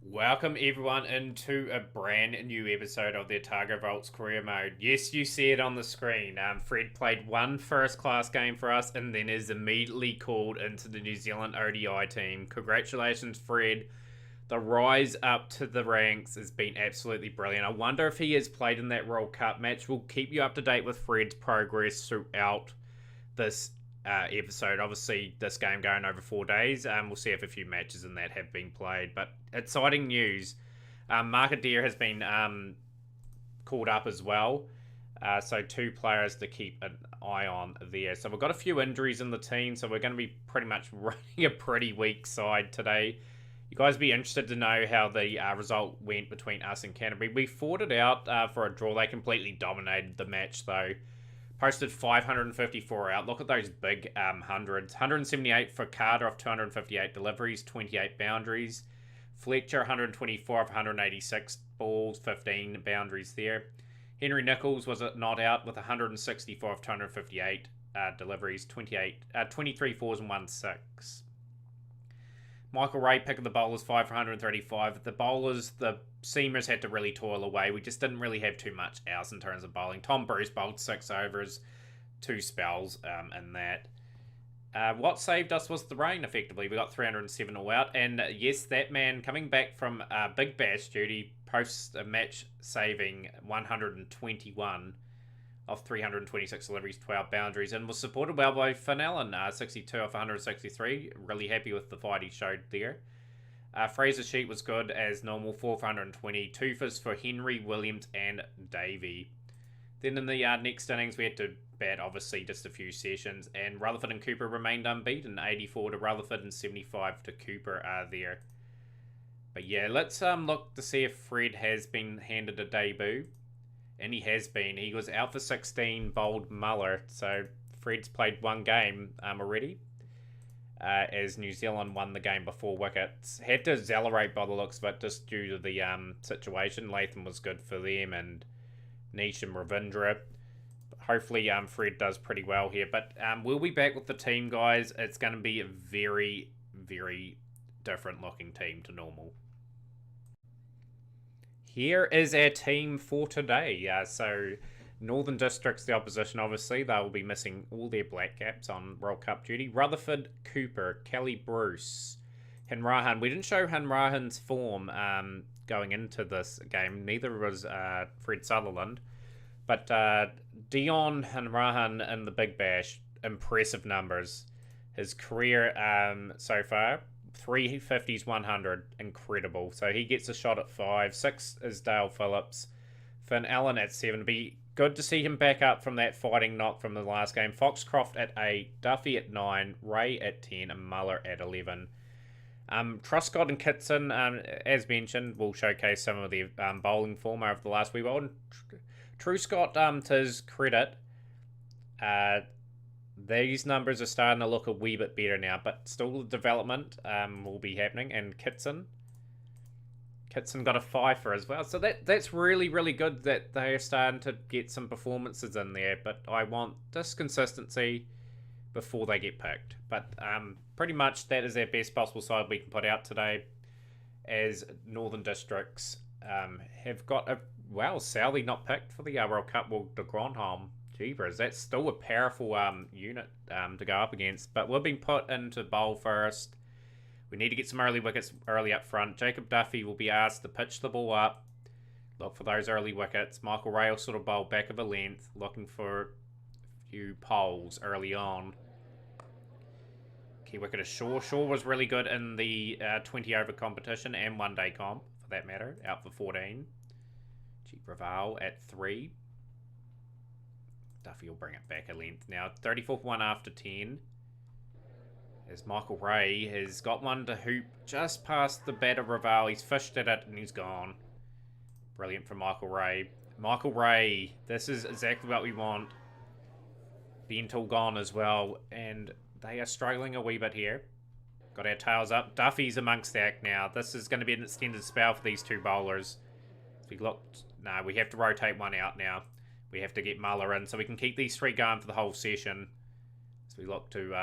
Welcome everyone into a brand new episode of the Otago Volts Career Mode. Yes, you see it on the screen. Fred played one first class game for us and then is immediately called into the New Zealand ODI team. Congratulations, Fred. The rise up to the ranks has been absolutely brilliant. I wonder if he has played in that World Cup match. We'll keep you up to date with Fred's progress throughout this episode. Obviously, this game going over 4 days. We'll see if a few matches in that have been played. But exciting news. Mark Adair has been called up as well. So two players to keep an eye on there. So we've got a few injuries in the team. So we're going to be pretty much running a pretty weak side today. You guys be interested to know how the result went between us and Canterbury. We fought it out for a draw. They completely dominated the match though. Posted 554 out. Look at those big hundreds. 178 for Carter off 258 deliveries, 28 boundaries. Fletcher 124 of 186 balls, 15 boundaries there. Henry Nichols was not out with 164 of 258 deliveries, 23 fours and 1 6. Michael Ray picking the bowlers 5 for 135. The bowlers, the seamers had to really toil away. We just didn't really have too much else in terms of bowling. Tom Bruce bowled 6 overs, 2 spells in that. What saved us was the rain, effectively. We got 307 all out. And yes, that man coming back from Big Bash duty posts a match saving 121 of 326 deliveries, 12 boundaries, and was supported well by Finn Allen, 62 off 163. Really happy with the fight he showed there. Fraser Sheet was good as normal, 4 for 120. 2 for Henry, Williams, and Davey. Then in the next innings, we had to bat, obviously, just a few sessions, and Rutherford and Cooper remained unbeaten. 84 to Rutherford and 75 to Cooper there. But yeah, let's look to see if Fred has been handed a debut. And he has been. He was out for 16, bowled Muller. So Fred's played one game already. As New Zealand won the game before wickets. Had to accelerate by the looks of it just due to the situation. Latham was good for them and Nish and Ravindra. Hopefully Fred does pretty well here. But we'll be back with the team, guys. It's going to be a very, very different looking team to normal. Here is our team for today. So, Northern Districts, the opposition, obviously, they will be missing all their black caps on World Cup duty. Rutherford, Cooper, Kelly Bruce, Hanrahan. We didn't show Hanrahan's form going into this game. Neither was Fred Sutherland. But Dion Hanrahan in the Big Bash, impressive numbers. His career so far, 350s 100, incredible. So he gets a shot at 5. 6 is Dale Phillips. Finn Allen at 7. Be good to see him back up from that fighting knock from the last game. Foxcroft at 8. Duffy at 9. Ray at 10. And Muller at 11. Truscott and Kitson, as mentioned, will showcase some of their bowling form over the last wee while. And Truscott, to his credit, these numbers are starting to look a wee bit better now, but still the development will be happening. And Kitson got a 5 as well. So that's really, really good that they are starting to get some performances in there. But I want this consistency before they get picked. But pretty much that is our best possible side we can put out today, as Northern Districts have got a... Wow, Sally not picked for the World Cup. Well, de Grandholm. Jeepers, that's still a powerful unit to go up against. But we've been put into bowl first. We need to get some early wickets early up front. Jacob Duffy will be asked to pitch the ball up. Look for those early wickets. Michael Ray will sort of bowl back of a length, looking for a few poles early on. Key wicket is Shaw. Shaw was really good in the 20 over competition and one day comp, for that matter. Out for 14. Cheap Raval at 3. Duffy will bring it back a length now. 34th one after 10. As Michael Ray has got one to hoop just past the bat of Raval. He's fished at it and he's gone. Brilliant from Michael Ray. Michael Ray, this is exactly what we want. Bentel gone as well, and they are struggling a wee bit here. Got our tails up. Duffy's amongst the act now. This is going to be an extended spell for these two bowlers. We looked... No, we have to rotate one out now. We have to get Muller in so we can keep these 3 going for the whole session. So we look to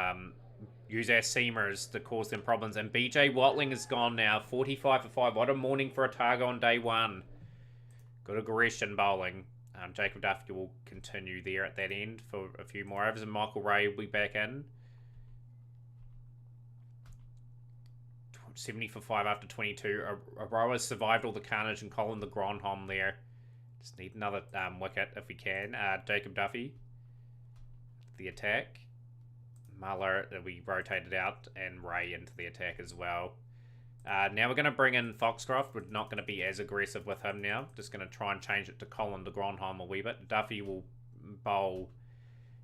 use our seamers to cause them problems. And BJ Watling is gone now, 45 for 5. What a morning for Otago on day 1. Good aggression bowling. Jacob Duffy will continue there at that end for a few more overs, and Michael Ray will be back in. 70 for 5 after 22. Aroa's survived all the carnage, and Colin de Grandhomme there. Just need another wicket if we can. Jacob Duffy, the attack. Muller, we rotated out, and Ray into the attack as well. Now we're going to bring in Foxcroft. We're not going to be as aggressive with him now. Just going to try and change it to Colin de Grandhomme a wee bit. Duffy will bowl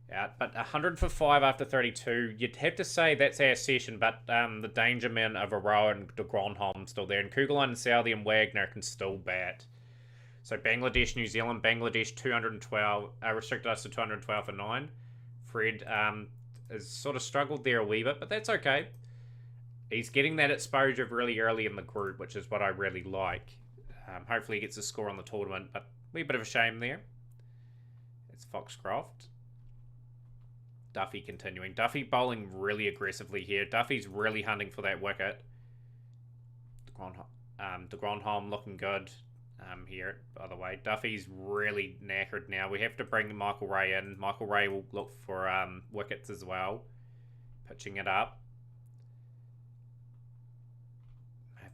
out. But 100 for 5 after 32. You'd have to say that's our session, but the danger men of Aroa and de Grandhomme still there. And Kugelin and Southey and Wagner can still bat. So Bangladesh, New Zealand. Bangladesh 212. Restricted us to 212 for 9. Fred has sort of struggled there a wee bit, but that's okay. He's getting that exposure really early in the group, which is what I really like. Hopefully he gets a score on the tournament, but a wee bit of a shame there. It's Foxcroft. Duffy continuing. Duffy bowling really aggressively here. Duffy's really hunting for that wicket. De Grandhomme looking good here, by the way. Duffy's really knackered now. We have to bring Michael Ray in. Michael Ray will look for wickets as well. Pitching it up.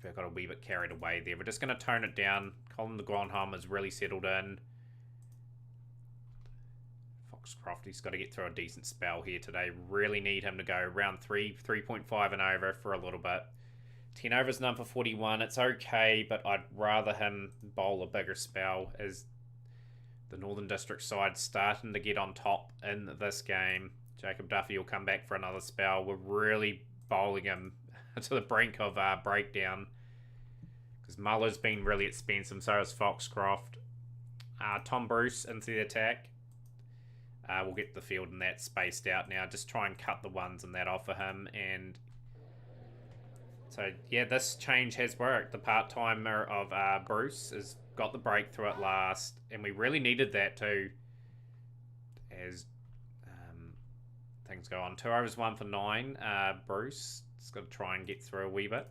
I got a wee bit carried away there. We're just going to tone it down. Colin de Grandhomme has really settled in. Foxcroft, he's got to get through a decent spell here today. Really need him to go round 3.5 and over for a little bit. 10 overs, none for 41. It's okay, but I'd rather him bowl a bigger spell as the Northern District side starting to get on top in this game. Jacob Duffy will come back for another spell. We're really bowling him to the brink of breakdown because Muller's been really expensive, so is Foxcroft. Tom Bruce into the attack. We'll get the field and that spaced out now. Just try and cut the ones and that off for him. And so, yeah, this change has worked. The part-timer of Bruce has got the breakthrough at last, and we really needed that too as things go on. 2 overs, 1 for 9. Bruce has got to try and get through a wee bit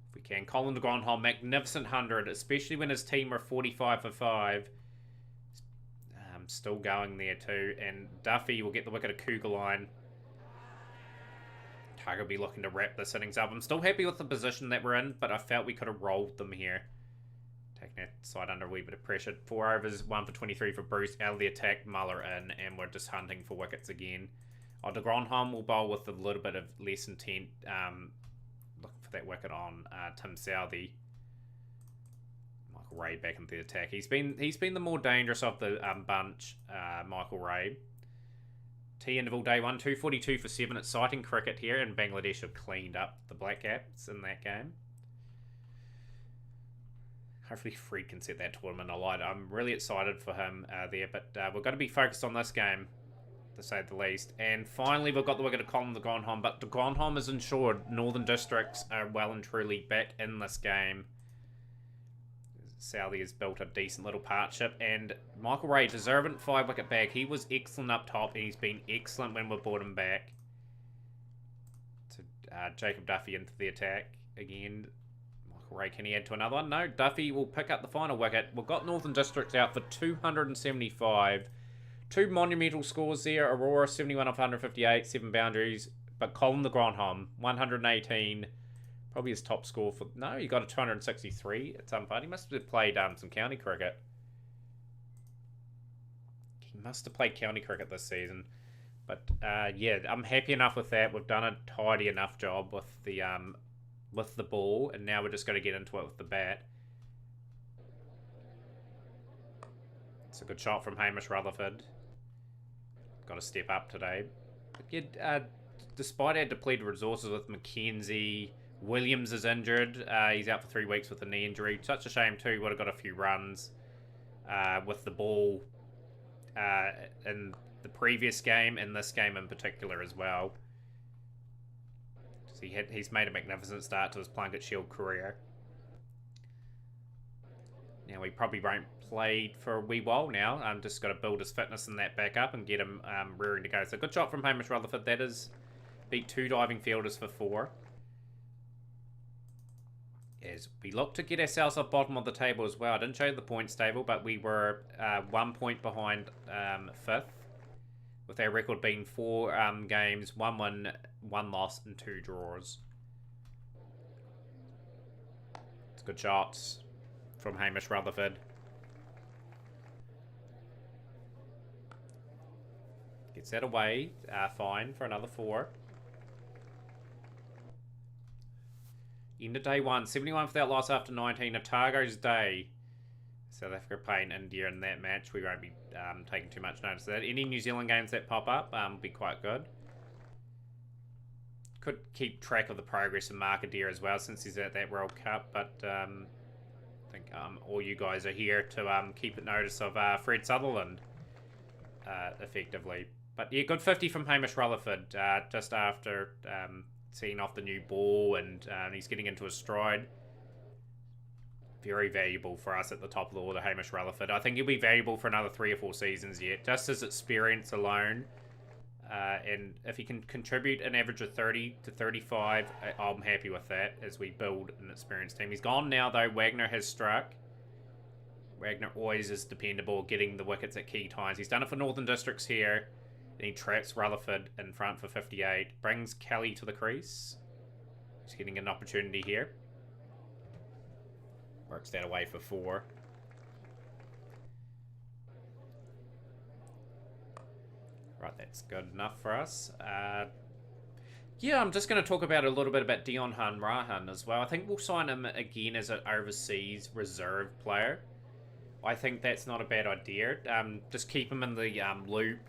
if we can. Colin de Grandhomme, magnificent 100, especially when his team are 45 for 5. Still going there too. And Duffy will get the wicket of Kugelin. Otago will be looking to wrap this innings up. I'm still happy with the position that we're in, but I felt we could have rolled them here. Taking that side under a wee bit of pressure. 4 overs, 1 for 23 for Bruce. Out of the attack, Muller in, and we're just hunting for wickets again. De Grandhomme will bowl with a little bit of less intent. Looking for that wicket on Tim Southey. Michael Ray back into the attack. He's been the more dangerous of the bunch, Michael Ray. T interval day 1, 242 for 7. Exciting cricket here, and Bangladesh have cleaned up the Black Caps in that game. Hopefully Fred can set that tournament alight. I'm really excited for him there, but we've got to be focused on this game, to say the least. And finally, we've got the wicket of Colin de Grandhomme, but de Grandhomme is ensured Northern Districts are well and truly back in this game. Southey has built a decent little partnership, and Michael Ray, deserving 5-wicket bag. He was excellent up top, and he's been excellent when we brought him back. So Jacob Duffy into the attack again. Michael Ray, can he add to another one? No, Duffy will pick up the final wicket. We've got Northern Districts out for 275. 2 monumental scores there. Aurora 71 off 158, 7 boundaries, but Colin de Grandhomme 118. Probably his top score for... No, he got a 263 at some point. He must have played some county cricket. He must have played county cricket this season. But, yeah, I'm happy enough with that. We've done a tidy enough job with the ball, and now we're just going to get into it with the bat. It's a good shot from Hamish Rutherford. Got to step up today. But yeah, despite our depleted resources with Mackenzie... Williams is injured. He's out for 3 weeks with a knee injury. Such a shame too. Would have got a few runs with the ball in the previous game, and this game in particular as well. So he's made a magnificent start to his Plunkett Shield career. Now he probably won't play for a wee while now. I'm just got to build his fitness and that back up and get him rearing to go. So good shot from Hamish Rutherford. That is Beat 2 diving fielders for 4. As we look to get ourselves up bottom of the table as well. I didn't show you the points table, but we were 1 point behind 5th. With our record being 4 games, 1 win, 1 loss, and 2 draws. It's good shots from Hamish Rutherford. Gets that away, fine for another 4. End of day 1, 71 without loss after 19. Otago's day. South Africa playing India in that match. We won't be taking too much notice of that. Any New Zealand games that pop up will be quite good. Could keep track of the progress of Mark Adair as well since he's at that World Cup. But I think all you guys are here to keep notice of Fred Sutherland effectively. But yeah, good 50 from Hamish Rutherford just after seeing off the new ball, and he's getting into a stride. Very valuable for us at the top of the order, Hamish Rutherford. I think he'll be valuable for another 3 or 4 seasons yet, just as experience alone. And if he can contribute an average of 30 to 35, I'm happy with that as we build an experienced team. He's gone now, though. Wagner has struck. Wagner always is dependable, getting the wickets at key times. He's done it for Northern Districts here. And he traps Rutherford in front for 58. Brings Kelly to the crease. He's getting an opportunity here. Works that away for 4. Right, that's good enough for us. Yeah, I'm just going to talk about a little bit about Dion Hanrahan as well. I think we'll sign him again as an overseas reserve player. I think that's not a bad idea. Just keep him in the loop,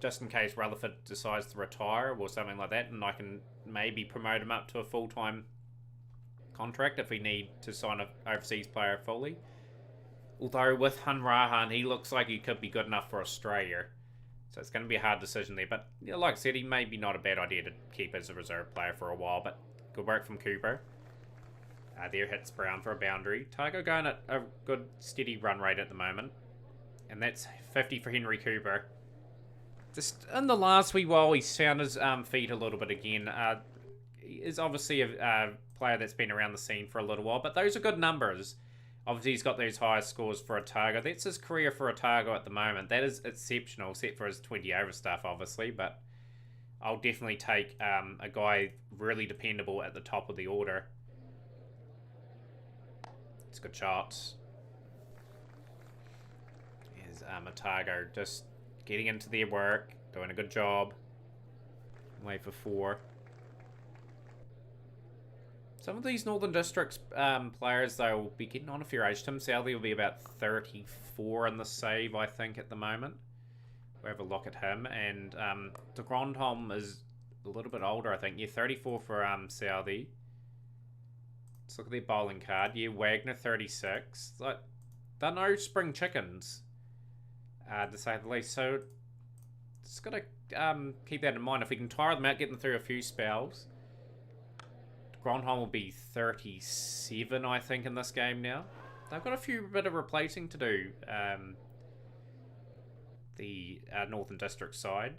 just in case Rutherford decides to retire or something like that, and I can maybe promote him up to a full-time contract if we need to sign an overseas player fully. Although with Hanrahan, he looks like he could be good enough for Australia. So it's going to be a hard decision there. But you know, like I said, he may be not a bad idea to keep as a reserve player for a while. But good work from Cooper. There hits Brown for a boundary. Otago going at a good steady run rate at the moment. And that's 50 for Henry Cooper. Just in the last wee while, he's found his feet a little bit again. He is obviously a player that's been around the scene for a little while. But those are good numbers. Obviously, he's got those highest scores for Otago. That's his career for Otago at the moment. That is exceptional, except for his 20 over stuff, obviously. But I'll definitely take a guy really dependable at the top of the order. It's good shots. Here's Otago just getting into their work, doing a good job. Wait for 4. Some of these Northern Districts players, though, will be getting on a fair age. Tim Southey will be about 34 in the save, I think, at the moment. We'll have a look at him. And de Grandhomme is a little bit older, I think. Yeah, 34 for Southey. Let's look at their bowling card. Yeah, Wagner, 36. Like, they're no spring chickens, to say the least. So, just got to keep that in mind. If we can tire them out, get them through a few spells. Grandhomme will be 37, I think, in this game now. They've got a few bit of replacing to do. The Northern District side.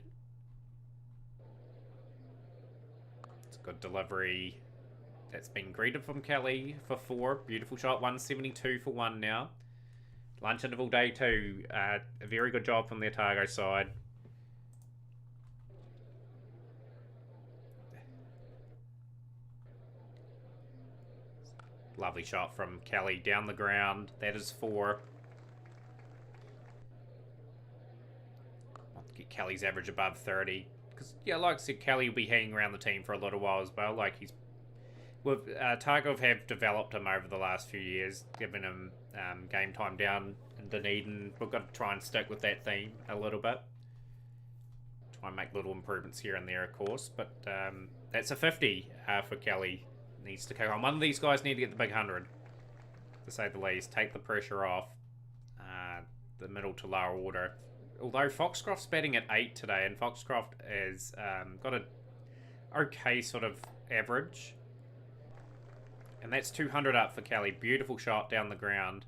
It's a good delivery. That's been greeted from Kelly for 4. Beautiful shot. 172 for 1 now. Lunch interval day 2. A very good job from the Otago side. Lovely shot from Kelly down the ground. That is 4. I'll get Kelly's average above 30. Because, yeah, like I said, Kelly will be hanging around the team for a little while as well. Like, he's... Otago have developed him over the last few years, giving him game time down in Dunedin. We've got to try and stick with that theme a little bit. Try and make little improvements here and there, of course. But that's a 50 for Kelly. Needs to kick on. One of these guys need to get the big 100, to say the least. Take the pressure off the middle to lower order. Although Foxcroft's batting at 8 today, and Foxcroft has got a okay sort of average. And that's 200 up for Kelly. Beautiful shot down the ground.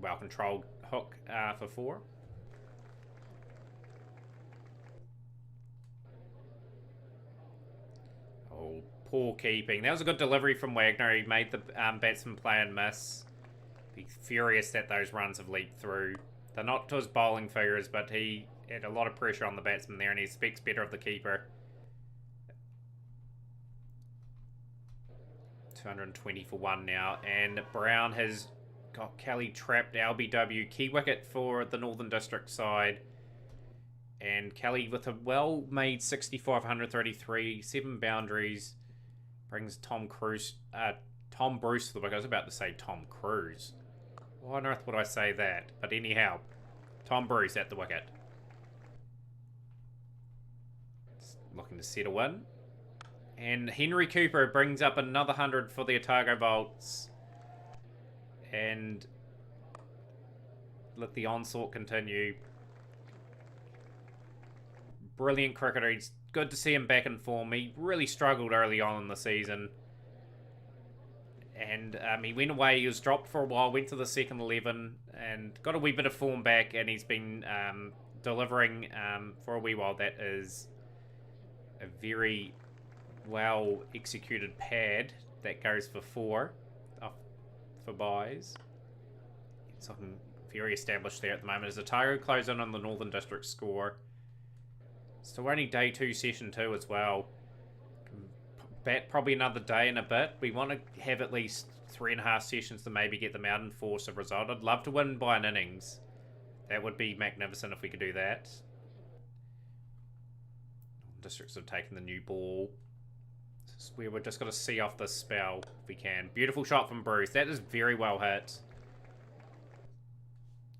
Well controlled hook for 4. Oh, poor keeping. That was a good delivery from Wagner. He made the batsman play and miss. Be furious that those runs have leaked through. They're not to his bowling figures, but he had a lot of pressure on the batsman there, and he expects better of the keeper. 220 for one now, and Brown has got Kelly trapped. LBW, key wicket for the Northern District side. And Kelly with a well-made 65, 133, 7 boundaries, brings Tom Bruce to the wicket. I was about to say Tom Cruise. Why on earth would I say that? But anyhow, Tom Bruce at the wicket. Looking to settle in. And Henry Cooper brings up another 100 for the Otago Volts. And let the onslaught continue. Brilliant cricketer. It's good to see him back in form. He really struggled early on in the season. And he went away. He was dropped for a while, went to the second 11 and got a wee bit of form back. And he's been delivering for a wee while. That is a very well executed pad that goes for 4 for buys. It's looking very established there at the moment as Otago close in on the Northern District score. Still only day 2 session 2 as well. Bat probably another day and a bit. We want to have at least 3.5 sessions to maybe get them out and force a result. I'd love to win by an innings. That would be magnificent if we could do that. Districts have taken the new ball. We're just got to see off this spell if we can. Beautiful shot from Bruce. That is very well hit.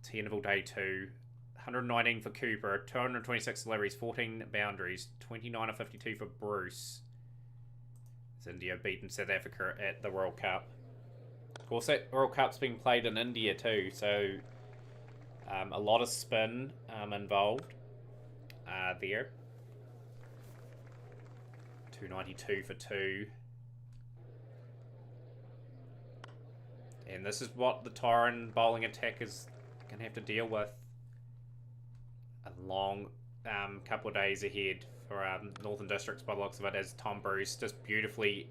10 of all day 2. 119 for Cooper. 226 deliveries. 14 boundaries. 29 of 52 for Bruce. As India beaten South Africa at the World Cup. Of course, that World Cup's being played in India too, so a lot of spin involved there. 292 for 2. And this is what the Tauran bowling attack is going to have to deal with. A long couple of days ahead for Northern Districts by the looks of it, as Tom Bruce just beautifully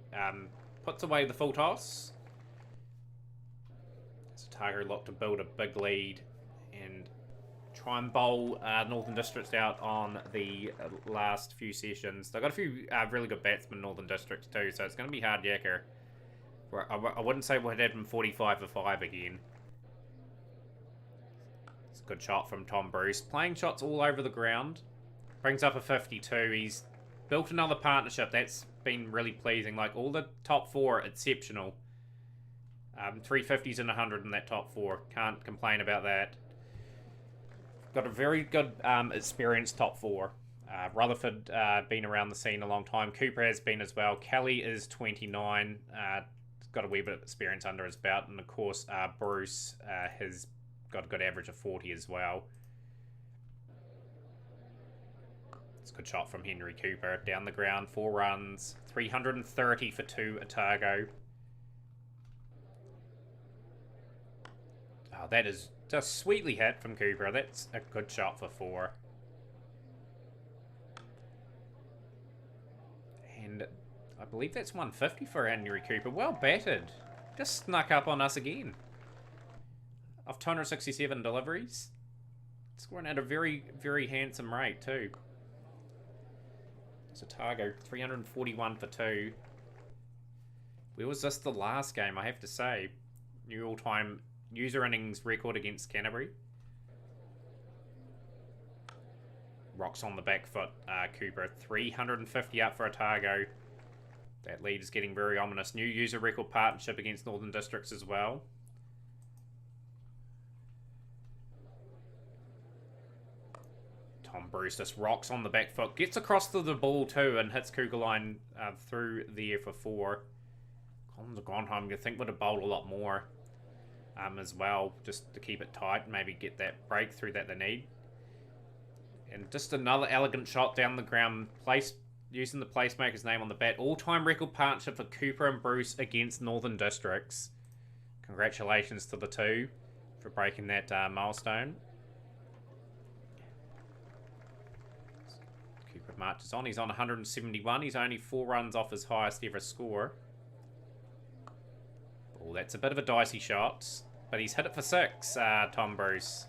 puts away the full toss. So Otago look to build a big lead and try and bowl Northern Districts out on the last few sessions. They've got a few really good batsmen, Northern Districts too, so it's going to be hard yakka. I wouldn't say we'd have them 45 for 5 again. It's a good shot from Tom Bruce. Playing shots all over the ground. Brings up a 52. He's built another partnership. That's been really pleasing. Like, all the top 4 exceptional. 350s and 100 in that top 4. Can't complain about that. Got a very good experienced top 4. Rutherford been around the scene a long time. Cooper has been as well. Kelly is 29. Got a wee bit of experience under his belt. And of course, Bruce has got a good average of 40 as well. It's a good shot from Henry Cooper. Down the ground, 4 runs. 330 for 2 Otago. Oh, that is just sweetly hit from Cooper. That's a good shot for 4. And I believe that's 150 for Henry Cooper. Well batted. Just snuck up on us again. Of 267 deliveries. Scoring at a very, very handsome rate too. It's Otago, 341 for 2. Where was this the last game, I have to say? New all-time user innings record against Canterbury. Rocks on the back foot, Cooper. 350 up for Otago. That lead is getting very ominous. New user record partnership against Northern Districts as well. Tom Bruce just rocks on the back foot. Gets across to the ball too and hits Kugelline through the air for 4. Collins Grondheim, you think would have bowled a lot more as well, just to keep it tight, maybe get that breakthrough that they need. And just another elegant shot down the ground, using the placemaker's name on the bat. All-time record partnership for Cooper and Bruce against Northern Districts. Congratulations to the two for breaking that milestone. Cooper marches on. He's on 171. He's only 4 runs off his highest ever score. Oh, that's a bit of a dicey shot. But he's hit it for 6, Tom Bruce.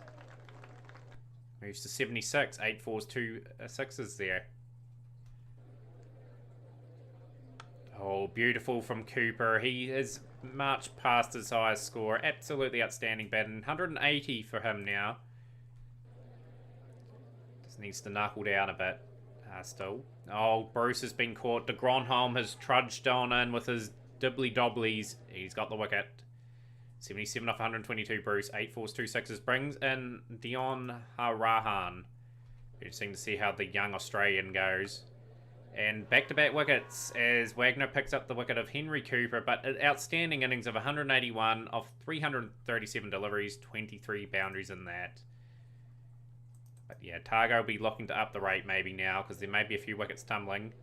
Moves to 76. 8 fours, 2 sixes there. Oh, beautiful from Cooper. He has marched past his highest score. Absolutely outstanding batting. 180 for him now. Just needs to knuckle down a bit still. Oh, Bruce has been caught. De Gronholm has trudged on in with his dibbly-dobblies. He's got the wicket. 77 off 122, Bruce. 8 fours, 2 sixes. Brings in Dion Harahan. Interesting to see how the young Australian goes. And back-to-back wickets as Wagner picks up the wicket of Henry Cooper, but an outstanding innings of 181 off 337 deliveries, 23 boundaries in that. But yeah, Otago will be looking to up the rate maybe now because there may be a few wickets tumbling.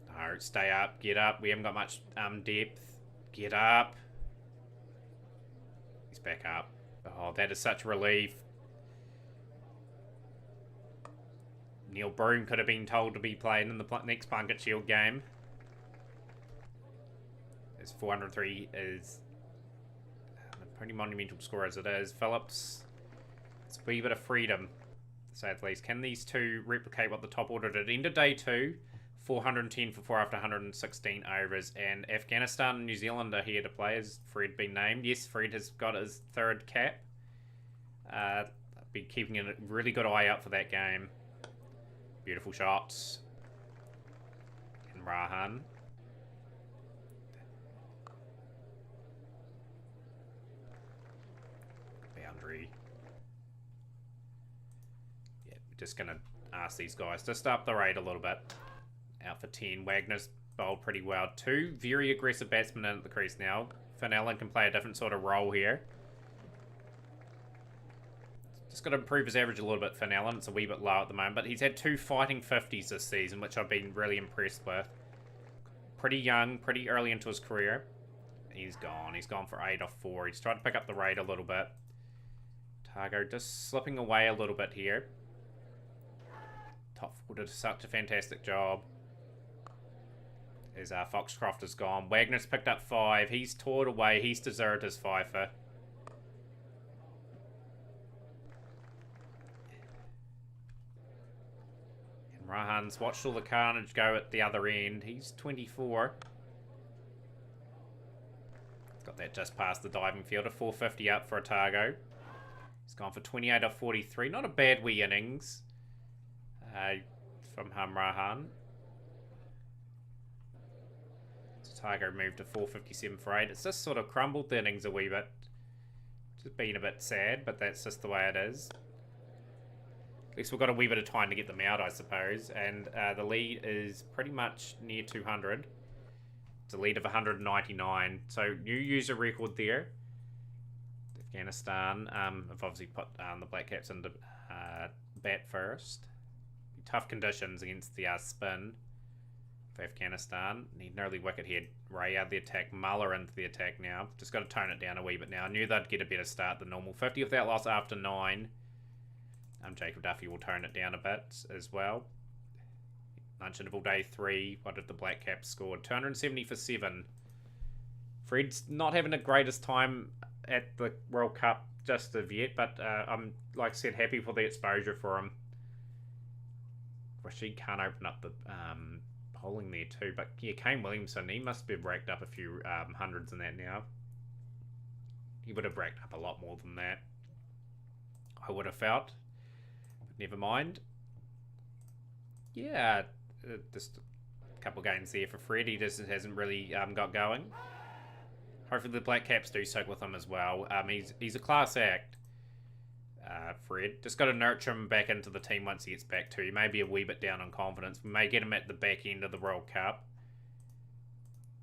No, stay up, get up. We haven't got much depth. Get up. He's back up. Oh, that is such relief. Neil Broome could have been told to be playing in the next Plunket Shield game. His 403 is a pretty monumental score as it is. Phillips, it's a wee bit of freedom, to say the least. Can these two replicate what the top order did? End of day 2, 410 for 4 after 116 overs. And Afghanistan and New Zealand are here to play. Has Fred been named? Yes, Fred has got his 3rd cap. I'll be keeping a really good eye out for that game. Beautiful shots. And Rahan. Boundary. Yeah, just going to ask these guys to up the rate a little bit. Out for 10. Wagner's bowled pretty well. 2 very aggressive batsmen in at the crease now. Finn Allen can play a different sort of role here. Just got to improve his average a little bit, Finn Allen. It's a wee bit low at the moment, but he's had 2 fighting 50s this season, which I've been really impressed with. Pretty young, pretty early into his career. He's gone. He's gone for 8 off 4. He's tried to pick up the rate a little bit. Otago just slipping away a little bit here. Top 4 did such a fantastic job. As Foxcroft is gone. Wagner's picked up 5. He's toured away. He's deserved his fifer. Rahan's watched all the carnage go at the other end. He's 24. Got that just past the diving fielder. 450 up for Otago. He's gone for 28 off 43. Not a bad wee innings from Rahan. Otago moved to 457 for 8. It's just sort of crumbled the innings a wee bit. Just been a bit sad, but that's just the way it is. At least we've got a wee bit of time to get them out, I suppose. And the lead is pretty much near 200. It's a lead of 199. So, new user record there. Afghanistan have obviously put the Black Caps into bat first. Tough conditions against the spin for Afghanistan. Need an early wicket here. Ray out the attack. Muller into the attack now. Just got to tone it down a wee bit now. I knew they'd get a better start than normal. 50 without loss after 9. Jacob Duffy will tone it down a bit as well. Lunch interval day 3. What did the Black Caps score? 270 for 7. Fred's not having the greatest time at the World Cup just of yet, but I'm, like I said, happy for the exposure for him. Rashid can't open up the bowling there too, but yeah, Kane Williamson, he must have racked up a few hundreds in that now. He would have racked up a lot more than that, I would have felt. Never mind. Yeah, just a couple of games there for Fred. He just hasn't really got going. Hopefully the Black Caps do stick with him as well. He's a class act, Fred. Just got to nurture him back into the team once he gets back too. He may be a wee bit down on confidence. We may get him at the back end of the World Cup.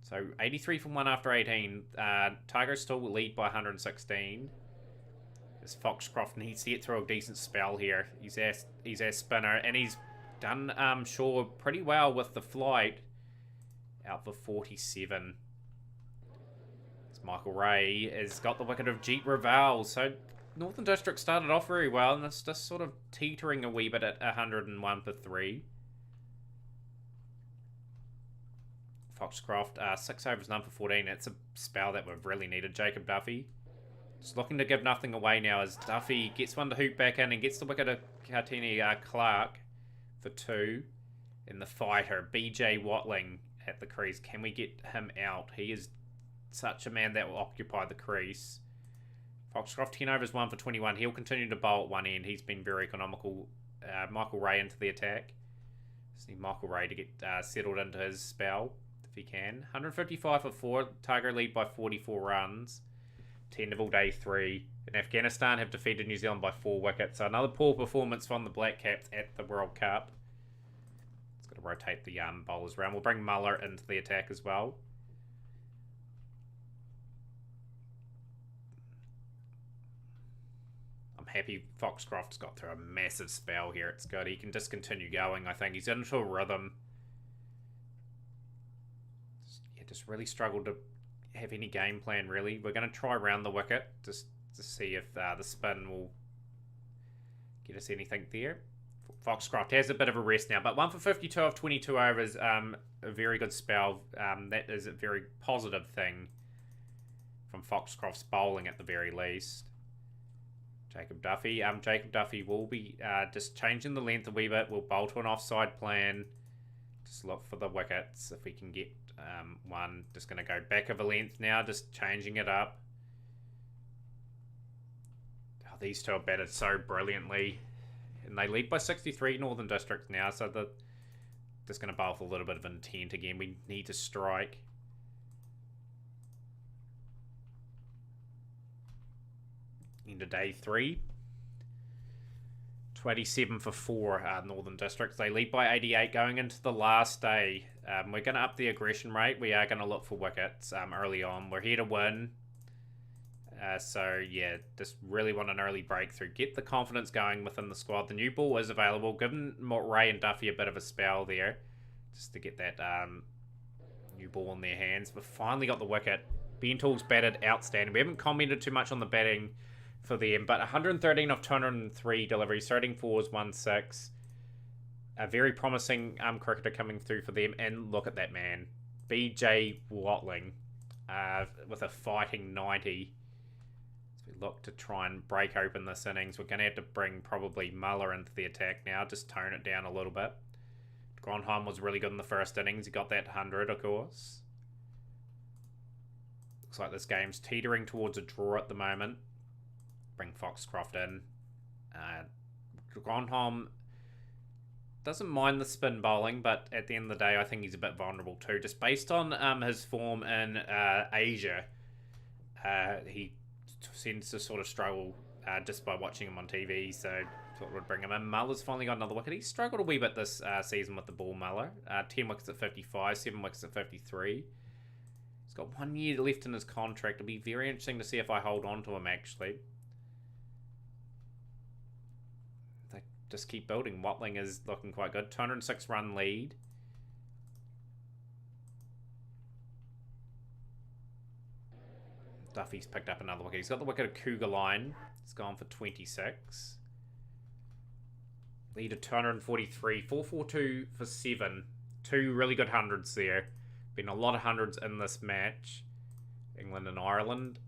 So 83 from 1 after 18. Tigers still lead by 116. Foxcroft needs to get through a decent spell here. He's our spinner, and he's done Shaw pretty well with the flight. Out for 47. As Michael Ray has got the wicket of Jeet Raval. So Northern District started off very well, and it's just sort of teetering a wee bit at 101 for 3. Foxcroft, 6 overs, none for 14. It's a spell that we've really needed. Jacob Duffy. Just looking to give nothing away now as Duffy gets one to hoop back in and gets the wicket of Kartini Clark for 2. In the fighter, BJ Watling at the crease. Can we get him out? He is such a man that will occupy the crease. Foxcroft, 10 overs, 1 for 21. He'll continue to bowl at one end. He's been very economical. Michael Ray into the attack. Just need Michael Ray to get settled into his spell if he can. 155 for 4. Tiger lead by 44 runs. 10 of all day 3. And Afghanistan have defeated New Zealand by 4 wickets. So another poor performance from the Black Caps at the World Cup. It's going to rotate the bowlers around. We'll bring Muller into the attack as well. I'm happy Foxcroft's got through a massive spell here. It's good. He can just continue going. I think he's into a rhythm. Just really struggled to have any game plan, really. We're going to try around the wicket just to see if the spin will get us anything there. Foxcroft has a bit of a rest now, but 1 for 52 of 22 overs, a very good spell. That is a very positive thing from Foxcroft's bowling at the very least. Jacob Duffy. Jacob Duffy will be just changing the length a wee bit. We'll bowl to an offside plan. Just look for the wickets if we can get one. Just going to go back of a length now, just changing it up. Oh, these two are batted so brilliantly. And they lead by 63 Northern Districts now, so they're just going to bowl with a little bit of intent again. We need to strike. Into day 3. 27 for 4 Northern Districts. They lead by 88 going into the last day. We're going to up the aggression rate. We are going to look for wickets early on. We're here to win. So, yeah, just really want an early breakthrough. Get the confidence going within the squad. The new ball is available. Giving Ray and Duffy a bit of a spell there. Just to get that new ball in their hands. We've finally got the wicket. Bentool's batted outstanding. We haven't commented too much on the batting for them, but 113 of 203 deliveries, 13 fours, 1-6. A very promising cricketer coming through for them. And look at that man, BJ Watling, with a fighting 90. As we look to try and break open this innings, we're going to have to bring probably Muller into the attack now, just tone it down a little bit. Gronholm was really good in the first innings. He got that 100, of course. Looks like this game's teetering towards a draw at the moment. Bring Foxcroft in. Gronholm doesn't mind the spin bowling, but at the end of the day, I think he's a bit vulnerable too. Just based on his form in Asia, he seems to sort of struggle just by watching him on TV, so thought we'd bring him in. Muller's finally got another wicket. He struggled a wee bit this season with the ball, Muller. 10 wickets at 55, 7 wickets at 53. He's got 1 year left in his contract. It'll be very interesting to see if I hold on to him, actually. They just keep building. Watling is looking quite good. 206 run lead. Duffy's picked up another wicket. He's got the wicket of Cougar Line. It's gone for 26. Lead of 243. 442 for 7. 2 really good hundreds there. Been a lot of hundreds in this match. England and Ireland.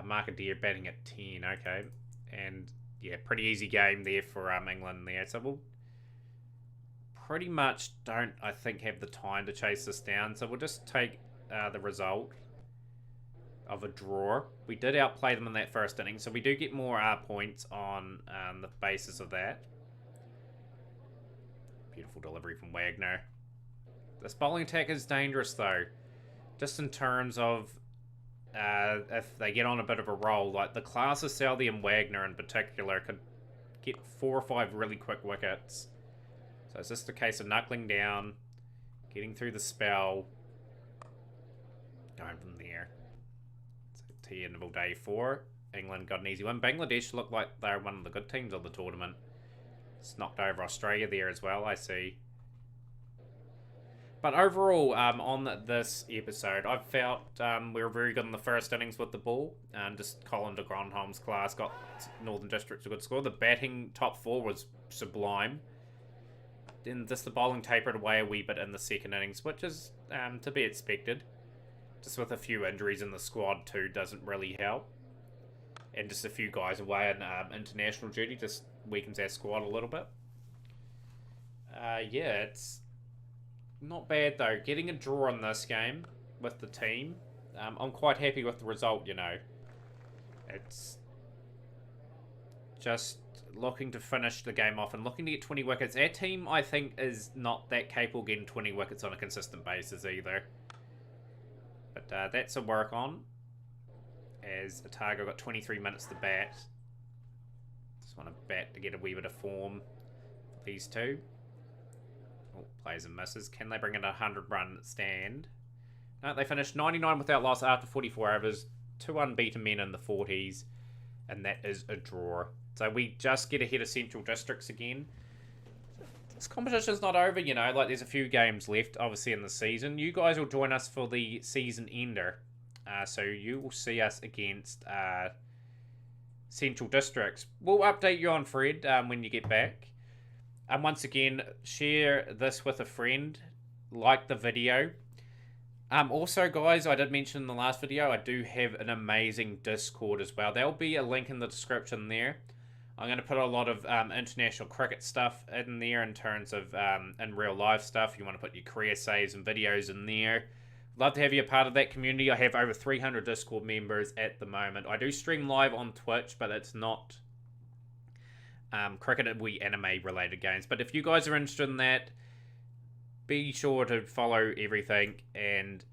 Mark Adair batting at 10. Okay. And yeah, pretty easy game there for England there. So we'll pretty much don't, I think, have the time to chase this down. So we'll just take the result of a draw. We did outplay them in that first inning, so we do get more points on the basis of that. Beautiful delivery from Wagner. This bowling attack is dangerous, though. Just in terms of if they get on a bit of a roll, like the class of Southey and Wagner in particular could get 4 or 5 really quick wickets. So it's just a case of knuckling down, getting through the spell, going from there. So to end of all day 4. England got an easy win. Bangladesh looked like they're one of the good teams of the tournament. It's knocked over Australia there as well, I see. But overall, on this episode, I felt we were very good in the first innings with the ball. Just Colin de Grandhomme's class got Northern Districts a good score. The batting top four was sublime. Then just the bowling tapered away a wee bit in the second innings, which is to be expected. Just with a few injuries in the squad too, doesn't really help. And just a few guys away in international duty just weakens our squad a little bit. Yeah, it's not bad though. Getting a draw in this game with the team, I'm quite happy with the result, you know. It's just looking to finish the game off and looking to get 20 wickets. Our team, I think, is not that capable of getting 20 wickets on a consistent basis either. But that's a work on. As Otago got 23 minutes to bat. Just want to bat to get a wee bit of form for these two. Oh, plays and misses. Can they bring in a 100-run stand? No, they finished 99 without loss after 44 overs. 2 unbeaten men in the 40s. And that is a draw. So we just get ahead of Central Districts again. This competition's not over, you know. Like, there's a few games left, obviously, in the season. You guys will join us for the season ender. So you will see us against Central Districts. We'll update you on Fred when you get back. And once again, share this with a friend. Like the video. Also, guys, I did mention in the last video, I do have an amazing Discord as well. There'll be a link in the description there. I'm going to put a lot of international cricket stuff in there in terms of in real life stuff. You want to put your career saves and videos in there. Love to have you a part of that community. I have over 300 Discord members at the moment. I do stream live on Twitch, but it's not cricket, we anime related games. But if you guys are interested in that, be sure to follow everything. And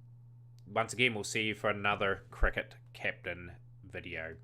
once again, we'll see you for another Cricket Captain video.